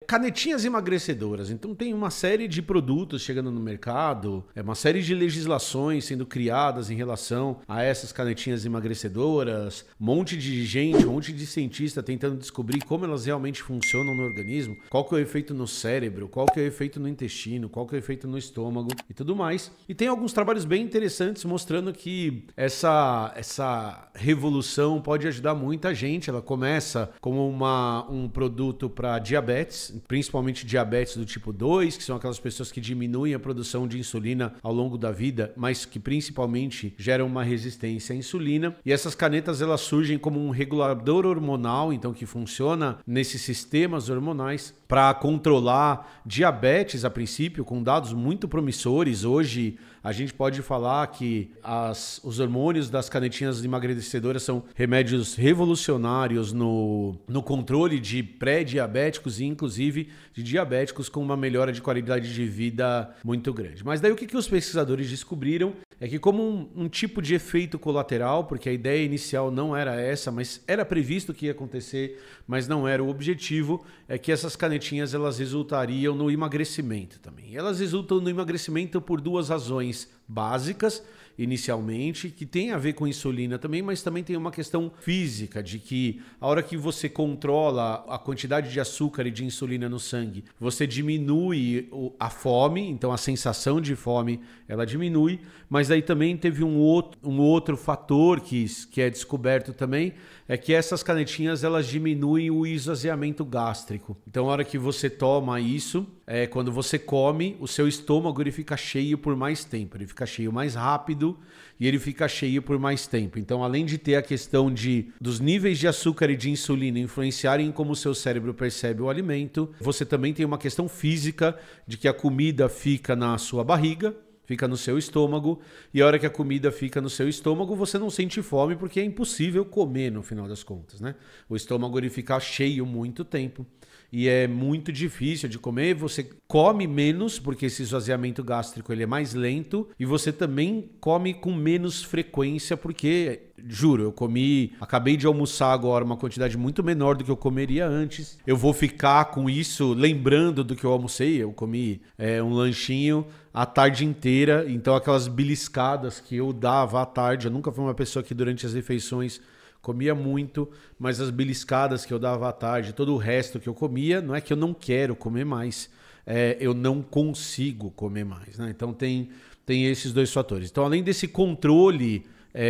Canetinhas emagrecedoras. Então tem uma série de produtos chegando no mercado, uma série de legislações sendo criadas em relação a essas canetinhas emagrecedoras, um monte de gente, um monte de cientista tentando descobrir como elas realmente funcionam no organismo, qual que é o efeito no cérebro, qual que é o efeito no intestino, qual que é o efeito no estômago e tudo mais. E tem alguns trabalhos bem interessantes mostrando que essa revolução pode ajudar muita gente. Ela começa como um produto para diabetes, principalmente diabetes do tipo 2, que são aquelas pessoas que diminuem a produção de insulina ao longo da vida, mas que principalmente geram uma resistência à insulina. E essas canetas, elas surgem como um regulador hormonal, então que funciona nesses sistemas hormonais para controlar diabetes a princípio, com dados muito promissores. Hoje a gente pode falar que os hormônios das canetinhas emagrecedoras são remédios revolucionários no controle de pré-diabéticos e inclusive de diabéticos, com uma melhora de qualidade de vida muito grande. Mas daí o que os pesquisadores descobriram é que, como um tipo de efeito colateral, porque a ideia inicial não era essa, mas era previsto que ia acontecer, mas não era o objetivo, é que essas canetinhas elas resultariam no emagrecimento também. Elas resultam no emagrecimento por duas razões básicas, inicialmente, que tem a ver com insulina também, mas também tem uma questão física, de que a hora que você controla a quantidade de açúcar e de insulina no sangue, você diminui a fome, então a sensação de fome ela diminui, mas aí também teve um outro fator que é descoberto também, é que essas canetinhas elas diminuem o esvaziamento gástrico. Então a hora que você toma isso, quando você come, o seu estômago ele fica cheio por mais tempo, ele fica cheio mais rápido e ele fica cheio por mais tempo. Então, além de ter a questão dos níveis de açúcar e de insulina influenciarem em como o seu cérebro percebe o alimento, você também tem uma questão física de que a comida fica na sua barriga, fica no seu estômago, e a hora que a comida fica no seu estômago, você não sente fome, porque é impossível comer no final das contas, né? O estômago ele fica cheio muito tempo e é muito difícil de comer. Você come menos, porque esse esvaziamento gástrico ele é mais lento, e você também come com menos frequência, porque, juro, acabei de almoçar agora uma quantidade muito menor do que eu comeria antes. Eu vou ficar com isso lembrando do que eu almocei. Eu comi um lanchinho a tarde inteira, então aquelas beliscadas que eu dava à tarde, eu nunca fui uma pessoa que durante as refeições comia muito, mas as beliscadas que eu dava à tarde, todo o resto que eu comia, não é que eu não quero comer mais, eu não consigo comer mais, né? Então tem esses dois fatores. Então, além desse controle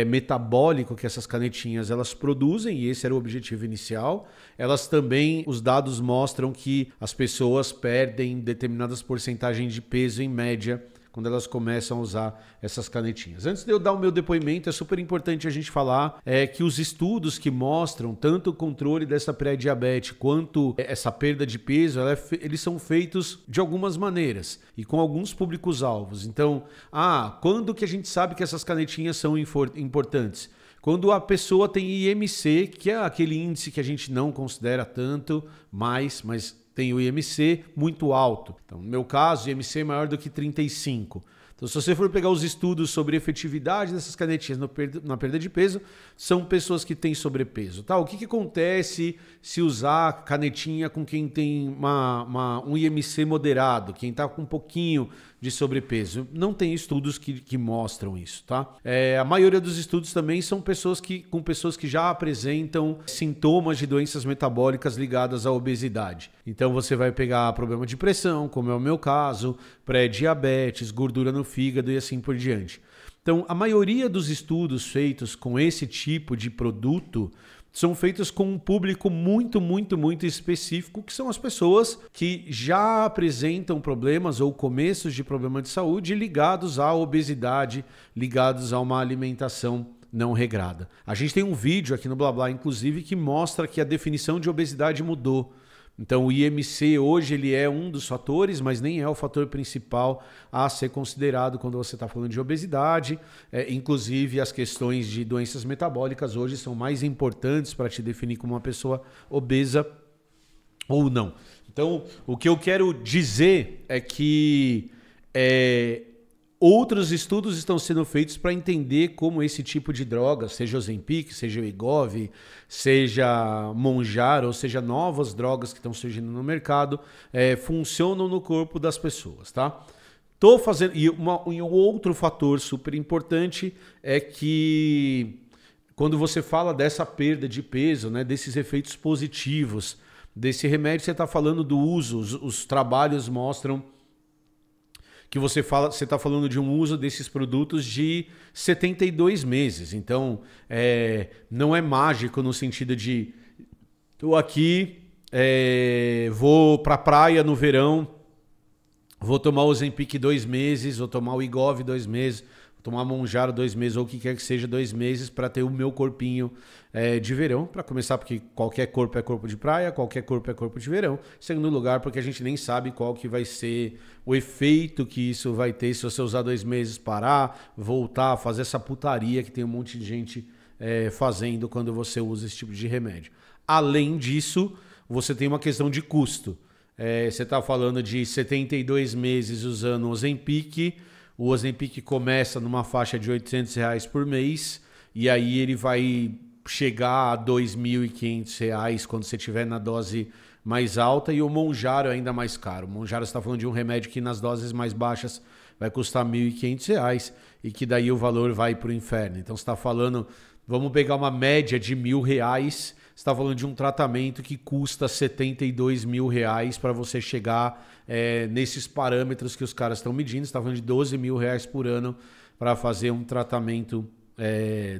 metabólico que essas canetinhas elas produzem, e esse era o objetivo inicial, elas também, os dados mostram que as pessoas perdem determinadas porcentagens de peso em média quando elas começam a usar essas canetinhas. Antes de eu dar o meu depoimento, é super importante a gente falar que os estudos que mostram tanto o controle dessa pré-diabetes quanto essa perda de peso, eles são feitos de algumas maneiras e com alguns públicos-alvos. Então, quando que a gente sabe que essas canetinhas são importantes? Quando a pessoa tem IMC, que é aquele índice que a gente não considera tanto mais, mas tem o IMC muito alto. Então, no meu caso, o IMC é maior do que 35. Então, se você for pegar os estudos sobre efetividade dessas canetinhas na perda de peso, são pessoas que têm sobrepeso. Tá? O que acontece se usar canetinha com quem tem um IMC moderado, quem está com um pouquinho de sobrepeso? Não tem estudos que mostram isso. Tá? A maioria dos estudos também são com pessoas que já apresentam sintomas de doenças metabólicas ligadas à obesidade. Então você vai pegar problema de pressão, como é o meu caso, pré-diabetes, gordura no fígado e assim por diante. Então, a maioria dos estudos feitos com esse tipo de produto são feitos com um público muito, muito, muito específico, que são as pessoas que já apresentam problemas ou começos de problema de saúde ligados à obesidade, ligados a uma alimentação não regrada. A gente tem um vídeo aqui no Blá, inclusive, que mostra que a definição de obesidade mudou. Então, o IMC hoje ele é um dos fatores, mas nem é o fator principal a ser considerado quando você está falando de obesidade. Inclusive, as questões de doenças metabólicas hoje são mais importantes para te definir como uma pessoa obesa ou não. Então, o que eu quero dizer é que Outros estudos estão sendo feitos para entender como esse tipo de droga, seja o Ozempic, seja o Wegovy, seja Mounjaro, ou seja, novas drogas que estão surgindo no mercado, funcionam no corpo das pessoas, tá? Tô fazendo... E um outro fator super importante é que quando você fala dessa perda de peso, né, desses efeitos positivos desse remédio, você está falando do uso, os trabalhos mostram que você está falando de um uso desses produtos de 72 meses. Então, não é mágico no sentido de estou aqui, vou para a praia no verão, vou tomar o Ozempic 2 meses, vou tomar o Wegovy 2 meses, vou tomar Mounjaro 2 meses, ou o que quer que seja 2 meses para ter o meu corpinho de verão. Para começar, porque qualquer corpo é corpo de praia, qualquer corpo é corpo de verão. Segundo lugar, porque a gente nem sabe qual que vai ser o efeito que isso vai ter se você usar 2 meses, parar, voltar, fazer essa putaria que tem um monte de gente fazendo quando você usa esse tipo de remédio. Além disso, você tem uma questão de custo. Você está falando de 72 meses usando o Ozempic. O Ozempic começa numa faixa de R$800 por mês e aí ele vai chegar a R$2.500 quando você estiver na dose mais alta, e o Mounjaro é ainda mais caro. O Mounjaro está falando de um remédio que nas doses mais baixas vai custar R$1.500 e que daí o valor vai para o inferno. Então você está falando, vamos pegar uma média de R$1.000, você está falando de um tratamento que custa R$72 mil para você chegar nesses parâmetros que os caras estão medindo. Você está falando de R$12 mil por ano para fazer um tratamento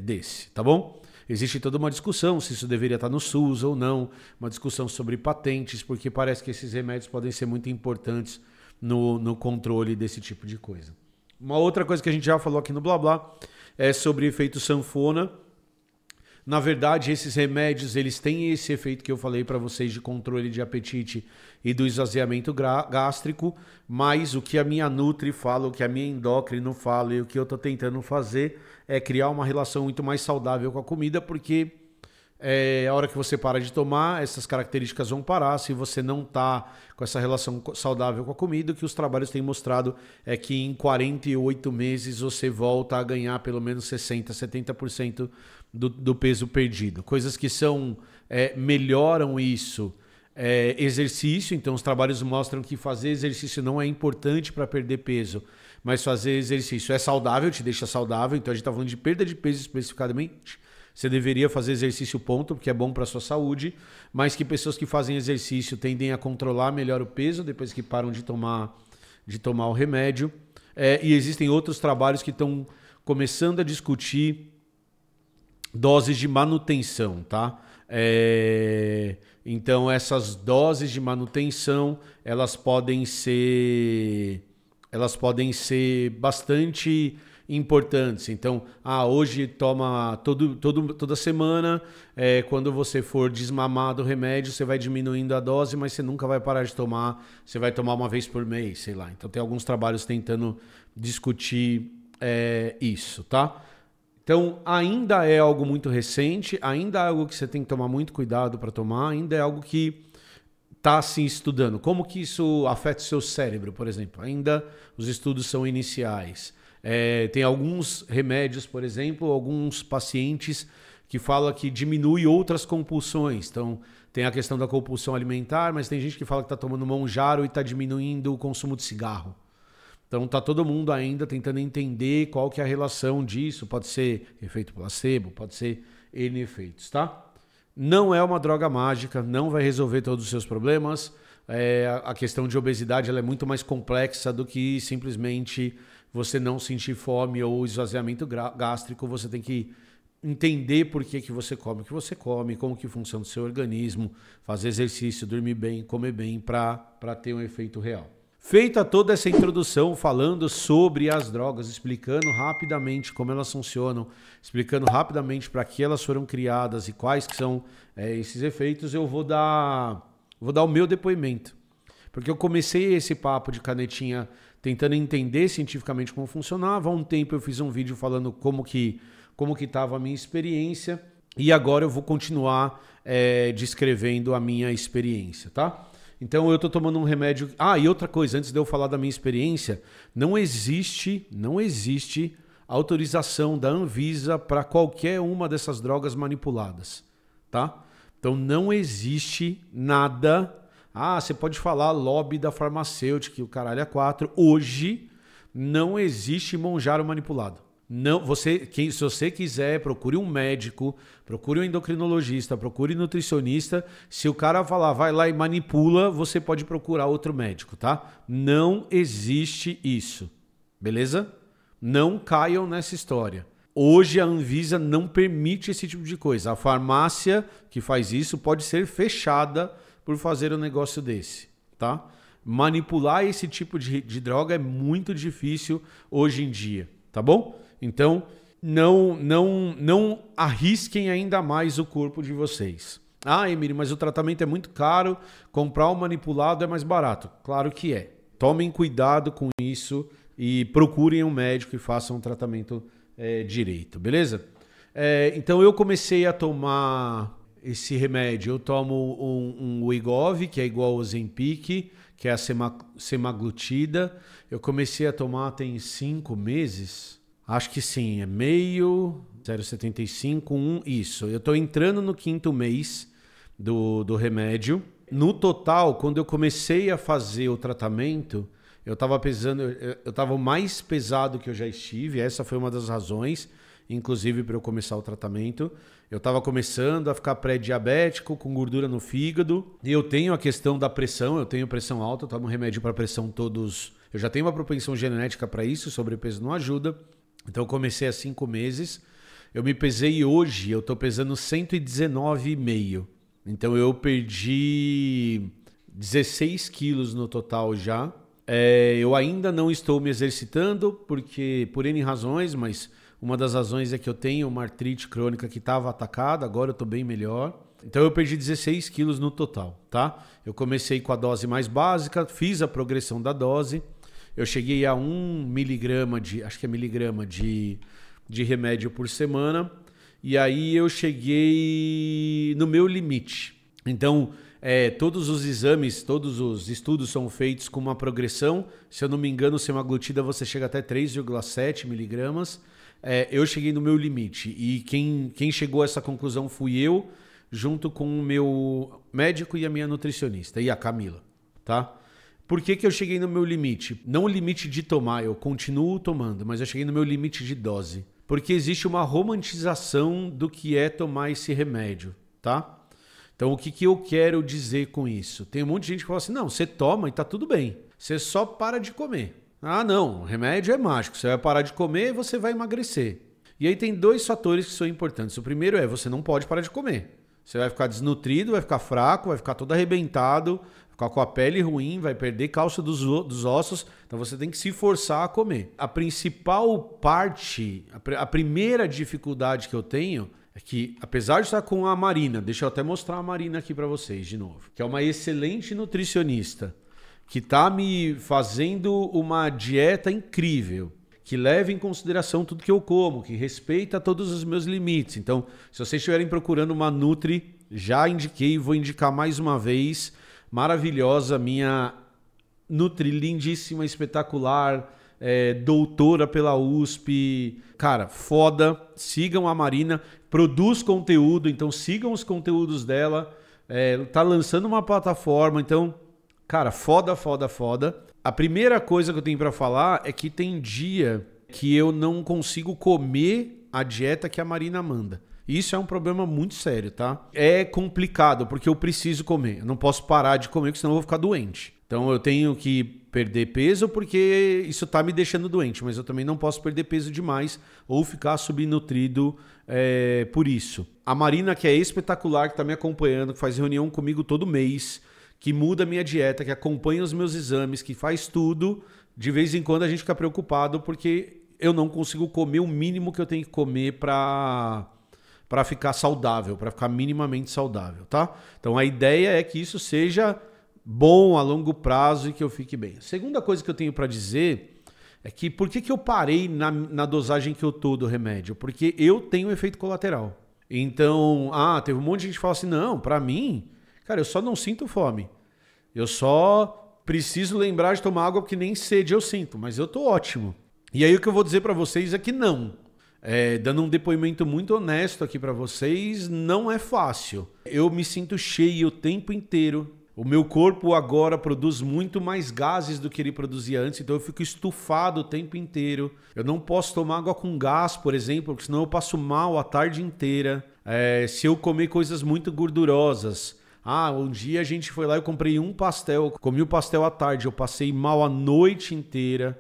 desse, tá bom? Existe toda uma discussão se isso deveria estar no SUS ou não, uma discussão sobre patentes, porque parece que esses remédios podem ser muito importantes no controle desse tipo de coisa. Uma outra coisa que a gente já falou aqui no Blá Blá é sobre efeito sanfona. Na verdade, esses remédios, eles têm esse efeito que eu falei para vocês de controle de apetite e do esvaziamento gástrico, mas o que a minha Nutri fala, o que a minha endócrino fala e o que eu estou tentando fazer é criar uma relação muito mais saudável com a comida, porque a hora que você para de tomar, essas características vão parar. Se você não está com essa relação saudável com a comida, o que os trabalhos têm mostrado é que em 48 meses você volta a ganhar pelo menos 60%, 70% do peso perdido. Coisas que melhoram isso. Exercício, então os trabalhos mostram que fazer exercício não é importante para perder peso, mas fazer exercício é saudável, te deixa saudável. Então a gente está falando de perda de peso especificadamente. Você deveria fazer exercício, ponto, porque é bom para a sua saúde, mas que pessoas que fazem exercício tendem a controlar melhor o peso depois que param de tomar o remédio. E existem outros trabalhos que estão começando a discutir doses de manutenção, tá? Então essas doses de manutenção, elas podem ser bastante importantes. Então, hoje toma toda semana, quando você for desmamar do remédio, você vai diminuindo a dose, mas você nunca vai parar de tomar, você vai tomar uma vez por mês, sei lá. Então tem alguns trabalhos tentando discutir isso, tá? Então, ainda é algo muito recente, ainda é algo que você tem que tomar muito cuidado para tomar, ainda é algo que está se estudando. Como que isso afeta o seu cérebro, por exemplo? Ainda os estudos são iniciais. Tem alguns remédios, por exemplo, alguns pacientes que falam que diminui outras compulsões. Então, tem a questão da compulsão alimentar, mas tem gente que fala que está tomando Mounjaro e está diminuindo o consumo de cigarro. Então tá todo mundo ainda tentando entender qual que é a relação disso. Pode ser efeito placebo, pode ser N efeitos, tá? Não é uma droga mágica, não vai resolver todos os seus problemas. A questão de obesidade ela é muito mais complexa do que simplesmente você não sentir fome ou esvaziamento gástrico. Você tem que entender por que você come o que você come, como que funciona o seu organismo, fazer exercício, dormir bem, comer bem para ter um efeito real. Feita toda essa introdução falando sobre as drogas, explicando rapidamente como elas funcionam, explicando rapidamente para que elas foram criadas e quais que são esses efeitos, eu vou dar o meu depoimento. Porque eu comecei esse papo de canetinha tentando entender cientificamente como funcionava. Há um tempo eu fiz um vídeo falando como que estava a minha experiência e agora eu vou continuar descrevendo a minha experiência, tá? Então eu tô tomando um remédio... Ah, e outra coisa, antes de eu falar da minha experiência, não existe autorização da Anvisa para qualquer uma dessas drogas manipuladas, tá? Então não existe nada... Ah, você pode falar lobby da farmacêutica e o caralho a quatro. Hoje não existe Monjaro manipulado. Não, se você quiser, procure um médico, procure um endocrinologista, procure um nutricionista. Se o cara falar, vai lá e manipula, você pode procurar outro médico, tá? Não existe isso, beleza? Não caiam nessa história. Hoje a Anvisa não permite esse tipo de coisa. A farmácia que faz isso pode ser fechada por fazer um negócio desse, tá? Manipular esse tipo de droga é muito difícil hoje em dia, tá bom? Então, não arrisquem ainda mais o corpo de vocês. Ah, Emílio, mas o tratamento é muito caro, comprar o manipulado é mais barato. Claro que é. Tomem cuidado com isso e procurem um médico e façam um tratamento direito, beleza? Então, eu comecei a tomar esse remédio. Eu tomo um Wegovy, que é igual ao Ozempic, que é a semaglutida. Eu comecei a tomar tem 5 meses... Acho que sim, é meio, 0,75, isso. Eu estou entrando no 5º mês do remédio. No total, quando eu comecei a fazer o tratamento, eu estava pesando, eu estava mais pesado que eu já estive. Essa foi uma das razões, inclusive, para eu começar o tratamento. Eu estava começando a ficar pré-diabético, com gordura no fígado. E eu tenho a questão da pressão, eu tenho pressão alta, eu tomo remédio para pressão todos... Eu já tenho uma propensão genética para isso, sobrepeso não ajuda. Então eu comecei há 5 meses, eu me pesei hoje, eu tô pesando 119,5. Então eu perdi 16 quilos no total já. Eu ainda não estou me exercitando, porque por N razões, mas uma das razões é que eu tenho uma artrite crônica que estava atacada, agora eu tô bem melhor. Então eu perdi 16 quilos no total, tá? Eu comecei com a dose mais básica, fiz a progressão da dose. Eu cheguei a 1 miligrama de remédio por semana. E aí eu cheguei no meu limite. Então, todos os exames, todos os estudos são feitos com uma progressão. Se eu não me engano, semaglutida você chega até 3,7 miligramas. Eu cheguei no meu limite. E quem chegou a essa conclusão fui eu, junto com o meu médico e a minha nutricionista, e a Camila, tá? Por que eu cheguei no meu limite? Não o limite de tomar, eu continuo tomando, mas eu cheguei no meu limite de dose. Porque existe uma romantização do que é tomar esse remédio, tá? Então o que eu quero dizer com isso? Tem um monte de gente que fala assim, não, você toma e tá tudo bem. Você só para de comer. Ah, não, o remédio é mágico. Você vai parar de comer e você vai emagrecer. E aí tem 2 fatores que são importantes. O primeiro é, você não pode parar de comer. Você vai ficar desnutrido, vai ficar fraco, vai ficar todo arrebentado, ficar com a pele ruim, vai perder cálcio dos ossos, então você tem que se forçar a comer. A principal parte, a primeira dificuldade que eu tenho é que, apesar de estar com a Marina, deixa eu até mostrar a Marina aqui para vocês de novo, que é uma excelente nutricionista, que está me fazendo uma dieta incrível, que leva em consideração tudo que eu como, que respeita todos os meus limites. Então, se vocês estiverem procurando uma Nutri, já indiquei, vou indicar mais uma vez, maravilhosa, minha Nutri, lindíssima, espetacular, doutora pela USP, cara, foda, sigam a Marina, produz conteúdo, então sigam os conteúdos dela, tá lançando uma plataforma, então, cara, foda. A primeira coisa que eu tenho pra falar é que tem dia que eu não consigo comer a dieta que a Marina manda. Isso é um problema muito sério, tá? É complicado, porque eu preciso comer. Eu não posso parar de comer, porque senão eu vou ficar doente. Então eu tenho que perder peso porque isso tá me deixando doente, mas eu também não posso perder peso demais ou ficar subnutrido por isso. A Marina, que é espetacular, que tá me acompanhando, que faz reunião comigo todo mês, que muda a minha dieta, que acompanha os meus exames, que faz tudo, de vez em quando a gente fica preocupado porque eu não consigo comer o mínimo que eu tenho que comer para ficar saudável, para ficar minimamente saudável, tá? Então a ideia é que isso seja bom a longo prazo e que eu fique bem. A segunda coisa que eu tenho para dizer é que por que eu parei na dosagem que eu tô do remédio? Porque eu tenho efeito colateral. Então, teve um monte de gente que fala assim, não, para mim, cara, eu só não sinto fome. Eu só preciso lembrar de tomar água porque nem sede eu sinto, mas eu tô ótimo. E aí o que eu vou dizer para vocês é que não. Dando um depoimento muito honesto aqui para vocês, não é fácil. Eu me sinto cheio o tempo inteiro. O meu corpo agora produz muito mais gases do que ele produzia antes, então eu fico estufado o tempo inteiro. Eu não posso tomar água com gás, por exemplo, porque senão eu passo mal a tarde inteira. Se eu comer coisas muito gordurosas. Um dia a gente foi lá e eu comprei um pastel, comi o pastel à tarde, eu passei mal a noite inteira.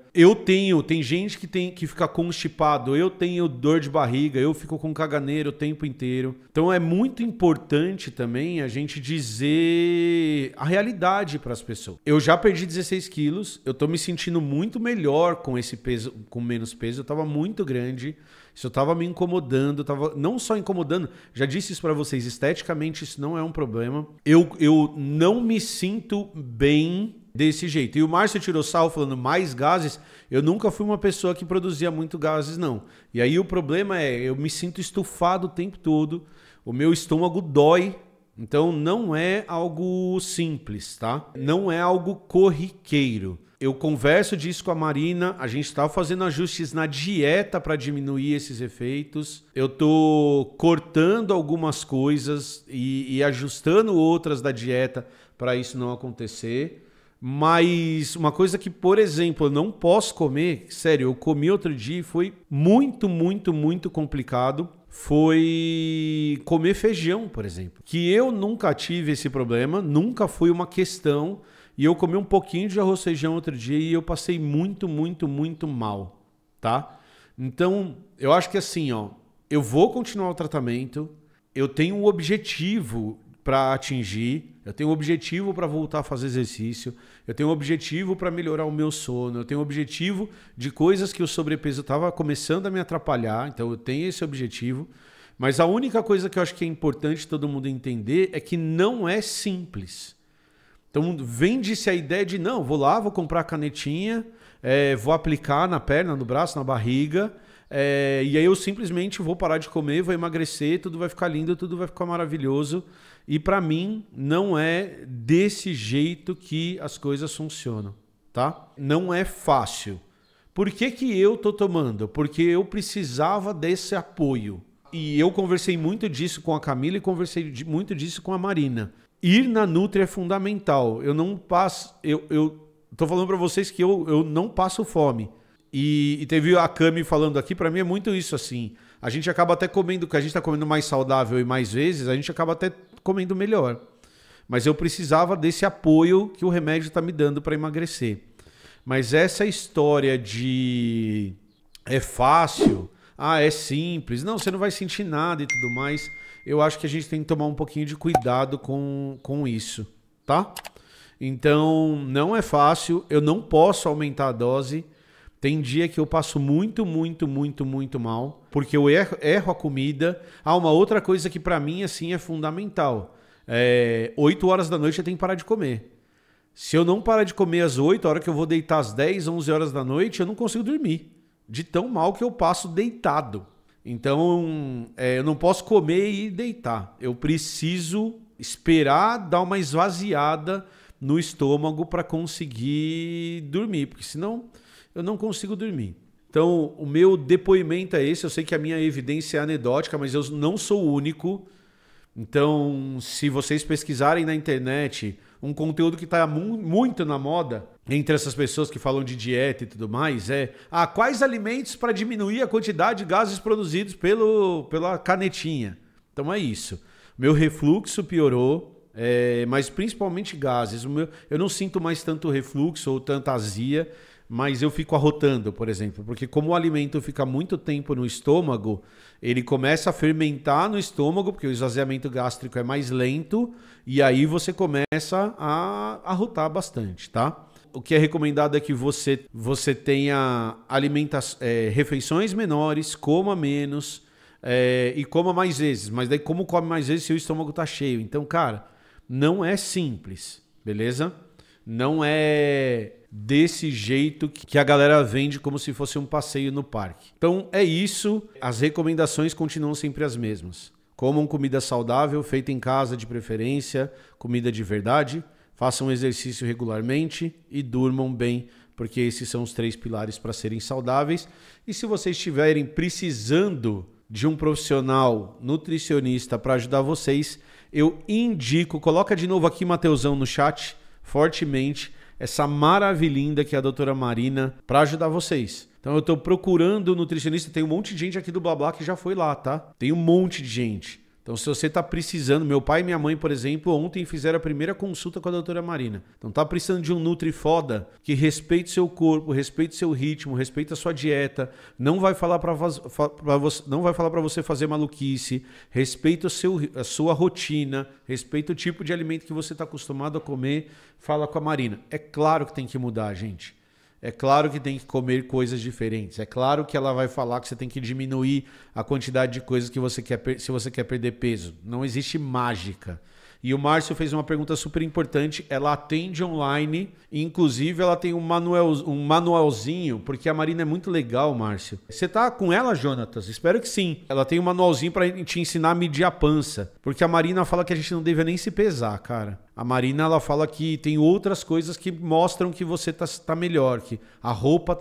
Tem gente que fica constipado, eu tenho dor de barriga, eu fico com caganeira o tempo inteiro. Então é muito importante também a gente dizer a realidade para as pessoas. Eu já perdi 16 quilos, eu tô me sentindo muito melhor com esse peso, com menos peso, eu tava muito grande. Isso estava me incomodando, não só incomodando, já disse isso para vocês, esteticamente isso não é um problema. Eu não me sinto bem desse jeito. E o Márcio tirou sarro falando mais gases, eu nunca fui uma pessoa que produzia muito gases, não. E aí o problema eu me sinto estufado o tempo todo, o meu estômago dói. Então não é algo simples, tá? Não é algo corriqueiro. Eu converso disso com a Marina, a gente está fazendo ajustes na dieta para diminuir esses efeitos. Eu tô cortando algumas coisas e ajustando outras da dieta para isso não acontecer. Mas uma coisa que, por exemplo, eu não posso comer, sério, eu comi outro dia e foi muito, muito, muito complicado. Foi comer feijão, por exemplo. Que eu nunca tive esse problema, nunca foi uma questão. E eu comi um pouquinho de arroz e feijão outro dia e eu passei muito, muito, muito mal, tá? Então, eu acho que assim, eu vou continuar o tratamento, eu tenho um objetivo para atingir, eu tenho um objetivo para voltar a fazer exercício, eu tenho um objetivo para melhorar o meu sono, eu tenho um objetivo de coisas que o sobrepeso estava começando a me atrapalhar, então eu tenho esse objetivo. Mas a única coisa que eu acho que é importante todo mundo entender é que não é simples. Então vende-se a ideia de não, vou lá, vou comprar a canetinha, vou aplicar na perna, no braço, na barriga, e aí eu simplesmente vou parar de comer, vou emagrecer, tudo vai ficar lindo, tudo vai ficar maravilhoso. E para mim não é desse jeito que as coisas funcionam, tá? Não é fácil. Por que que eu tô tomando? Porque eu precisava desse apoio. E eu conversei muito disso com a Camila e conversei muito disso com a Marina. Ir na Nutri é fundamental. Eu não passo... Eu tô falando para vocês que eu não passo fome. E teve a Cami falando aqui, para mim é muito isso assim. A gente acaba até comendo, que a gente tá comendo mais saudável e mais vezes, a gente acaba até comendo melhor. Mas eu precisava desse apoio que o remédio tá me dando para emagrecer. Mas essa história de... é fácil... é simples, não, você não vai sentir nada e tudo mais. Eu acho que a gente tem que tomar um pouquinho de cuidado com isso, tá? Então, não é fácil, eu não posso aumentar a dose. Tem dia que eu passo muito, muito, muito, muito mal, porque eu erro a comida. Uma outra coisa que pra mim, assim, é fundamental. 8 horas da noite eu tenho que parar de comer. Se eu não parar de comer às 8, a hora que eu vou deitar às 10, 11 horas da noite, eu não consigo dormir. De tão mal que eu passo deitado. Então, eu não posso comer e deitar. Eu preciso esperar dar uma esvaziada no estômago para conseguir dormir, porque senão eu não consigo dormir. Então, o meu depoimento é esse. Eu sei que a minha evidência é anedótica, mas eu não sou o único. Então, se vocês pesquisarem na internet um conteúdo que está muito na moda entre essas pessoas que falam de dieta e tudo mais, quais alimentos para diminuir a quantidade de gases produzidos pela canetinha. Então é isso. Meu refluxo piorou, mas principalmente gases. Eu não sinto mais tanto refluxo ou tanta azia, mas eu fico arrotando, por exemplo, porque como o alimento fica muito tempo no estômago, ele começa a fermentar no estômago, porque o esvaziamento gástrico é mais lento, e aí você começa a arrotar bastante, tá? O que é recomendado é que você tenha refeições menores, coma menos e coma mais vezes. Mas daí como come mais vezes se o estômago tá cheio? Então, cara, não é simples, beleza? Não é desse jeito que a galera vende como se fosse um passeio no parque. Então é isso, as recomendações continuam sempre as mesmas. Comam comida saudável, feita em casa de preferência, comida de verdade. façam exercício regularmente e durmam bem, porque esses são os 3 pilares para serem saudáveis. E se vocês estiverem precisando de um profissional nutricionista para ajudar vocês, eu indico, coloca de novo aqui, Mateusão, no chat, fortemente, essa maravilhinda que é a doutora Marina para ajudar vocês. Então eu estou procurando nutricionista, tem um monte de gente aqui do Blá que já foi lá, tá? Tem um monte de gente. Então se você está precisando, meu pai e minha mãe, por exemplo, ontem fizeram a primeira consulta com a doutora Marina. Então tá precisando de um nutri foda que respeite seu corpo, respeite seu ritmo, respeite a sua dieta, não vai falar para você fazer maluquice, respeita a sua rotina, respeita o tipo de alimento que você está acostumado a comer, fala com a Marina. É claro que tem que mudar, gente. É claro que tem que comer coisas diferentes. É claro que ela vai falar que você tem que diminuir a quantidade de coisas que você quer se você quer perder peso. Não existe mágica. E o Márcio fez uma pergunta super importante. Ela atende online, inclusive ela tem um manualzinho, porque a Marina é muito legal, Márcio. Você tá com ela, Jonatas? Espero que sim. Ela tem um manualzinho para te ensinar a medir a pança, porque a Marina fala que a gente não deve nem se pesar, cara. A Marina, ela fala que tem outras coisas que mostram que você tá melhor, que a roupa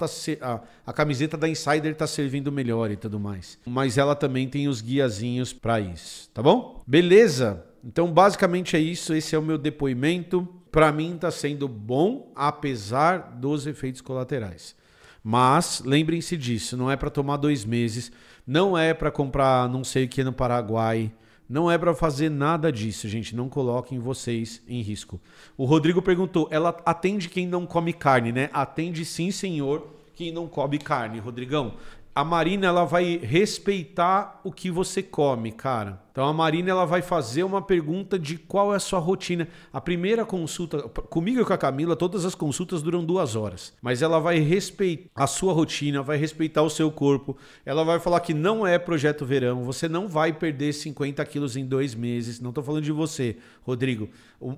a camiseta da Insider tá servindo melhor e tudo mais. Mas ela também tem os guiazinhos para isso, tá bom? Beleza? Então, basicamente é isso. Esse é o meu depoimento. Para mim está sendo bom, apesar dos efeitos colaterais. Mas lembrem-se disso, não é para tomar 2 meses, não é para comprar não sei o que no Paraguai, não é para fazer nada disso, gente. Não coloquem vocês em risco. O Rodrigo perguntou, ela atende quem não come carne, né? Atende sim, senhor, quem não come carne, Rodrigão. A Marina, ela vai respeitar o que você come, cara. Então a Marina, ela vai fazer uma pergunta de qual é a sua rotina. A primeira consulta, comigo e com a Camila, todas as consultas duram 2 horas. Mas ela vai respeitar a sua rotina, vai respeitar o seu corpo. Ela vai falar que não é projeto verão. Você não vai perder 50 quilos em 2 meses. Não tô falando de você, Rodrigo.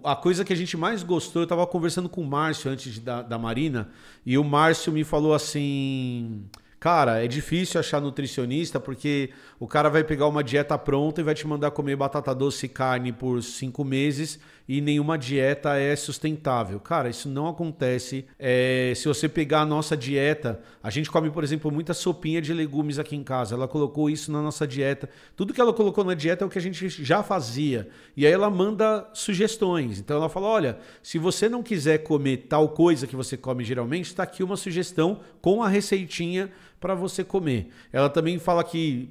A coisa que a gente mais gostou, eu tava conversando com o Márcio antes da Marina, e o Márcio me falou assim... Cara, é difícil achar nutricionista porque o cara vai pegar uma dieta pronta e vai te mandar comer batata doce e carne por 5 meses e nenhuma dieta é sustentável. Cara, isso não acontece. Se você pegar a nossa dieta, a gente come, por exemplo, muita sopinha de legumes aqui em casa. Ela colocou isso na nossa dieta. Tudo que ela colocou na dieta é o que a gente já fazia. E aí ela manda sugestões. Então ela fala, olha, se você não quiser comer tal coisa que você come geralmente, está aqui uma sugestão com a receitinha para você comer. Ela também fala que,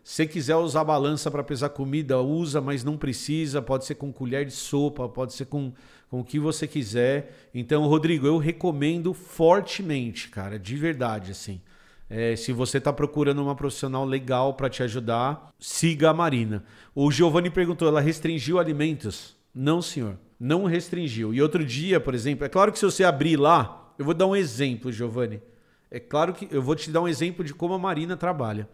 se você quiser usar balança para pesar comida, usa, mas não precisa. Pode ser com colher de sopa, pode ser com o que você quiser. Então, Rodrigo, eu recomendo fortemente, cara, de verdade, assim. Se você está procurando uma profissional legal para te ajudar, siga a Marina. O Giovanni perguntou, ela restringiu alimentos? Não, senhor, não restringiu. E outro dia, por exemplo, é claro que se você abrir lá, eu vou dar um exemplo, Giovanni. É claro que eu vou te dar um exemplo de como a Marina trabalha.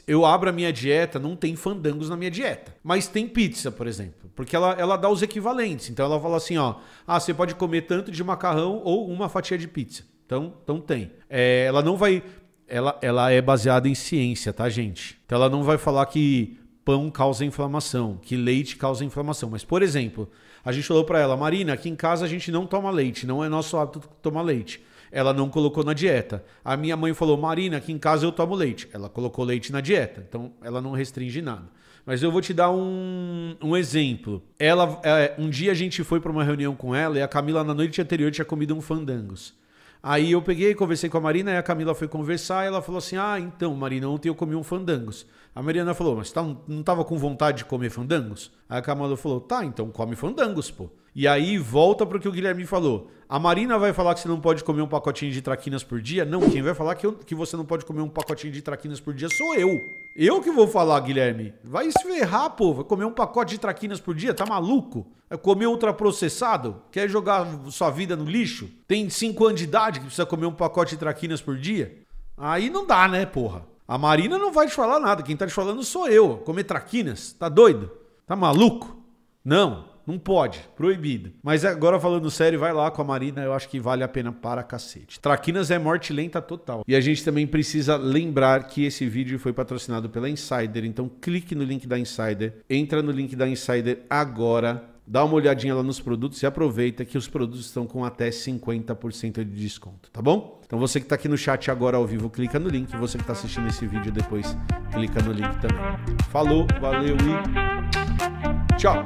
Eu abro a minha dieta, não tem fandangos na minha dieta. Mas tem pizza, por exemplo. Porque ela dá os equivalentes. Então ela fala assim, ó. Você pode comer tanto de macarrão ou uma fatia de pizza. Então tem. Ela não vai... Ela é baseada em ciência, tá, gente? Então ela não vai falar que pão causa inflamação, que leite causa inflamação. Mas, por exemplo, a gente falou pra ela, Marina, aqui em casa a gente não toma leite. Não é nosso hábito tomar leite. Ela não colocou na dieta. A minha mãe falou, Marina, aqui em casa eu tomo leite. Ela colocou leite na dieta. Então, ela não restringe nada. Mas eu vou te dar um exemplo. Um dia a gente foi para uma reunião com ela e a Camila, na noite anterior, tinha comido um fandangos. Aí eu peguei, conversei com a Marina, e a Camila foi conversar e ela falou assim, então, Marina, ontem eu comi um fandangos. A Mariana falou, mas não estava com vontade de comer fandangos? Aí a Camila falou, tá, então come fandangos, pô. E aí volta para o que o Guilherme falou. A Marina vai falar que você não pode comer um pacotinho de traquinas por dia? Não, quem vai falar que você não pode comer um pacotinho de traquinas por dia sou eu. Eu que vou falar, Guilherme. Vai se ferrar, pô. Vai comer um pacote de traquinas por dia? Tá maluco? Vai comer ultraprocessado? Quer jogar sua vida no lixo? Tem 5 anos de idade que precisa comer um pacote de traquinas por dia? Aí não dá, né, porra? A Marina não vai te falar nada. Quem tá te falando sou eu. Comer traquinas? Tá doido? Tá maluco? Não pode, proibido. Mas agora falando sério, vai lá com a Marina, eu acho que vale a pena para cacete. Traquinas é morte lenta total. E a gente também precisa lembrar que esse vídeo foi patrocinado pela Insider, então clique no link da Insider, entra no link da Insider agora dá uma olhadinha lá nos produtos e aproveita que os produtos estão com até 50% de desconto, tá bom? Então você que está aqui no chat agora ao vivo, clica no link. Você que está assistindo esse vídeo depois, clica no link também. Falou, valeu e tchau!